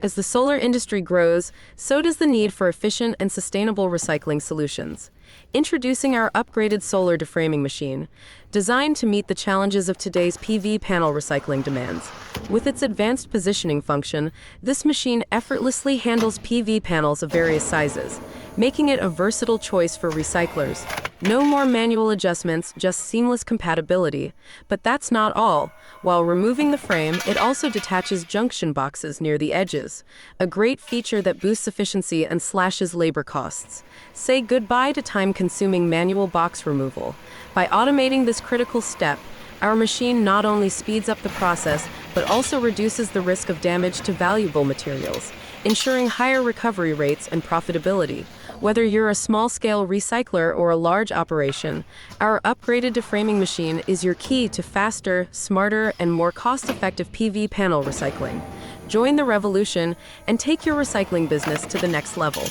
As the solar industry grows, so does the need for efficient and sustainable recycling solutions. Introducing our upgraded Solar Deframing Machine, designed to meet the challenges of today's PV panel recycling demands. With its advanced positioning function, this machine effortlessly handles PV panels of various sizes, making it a versatile choice for recyclers. No more manual adjustments, just seamless compatibility. But that's not all. While removing the frame, it also detaches junction boxes near the edges, a great feature that boosts efficiency and slashes labor costs. Say goodbye to time-consuming manual box removal. By automating this critical step, our machine not only speeds up the process, but also reduces the risk of damage to valuable materials, ensuring higher recovery rates and profitability. Whether you're a small-scale recycler or a large operation, our upgraded deframing machine is your key to faster, smarter, and more cost-effective PV panel recycling. Join the revolution and take your recycling business to the next level.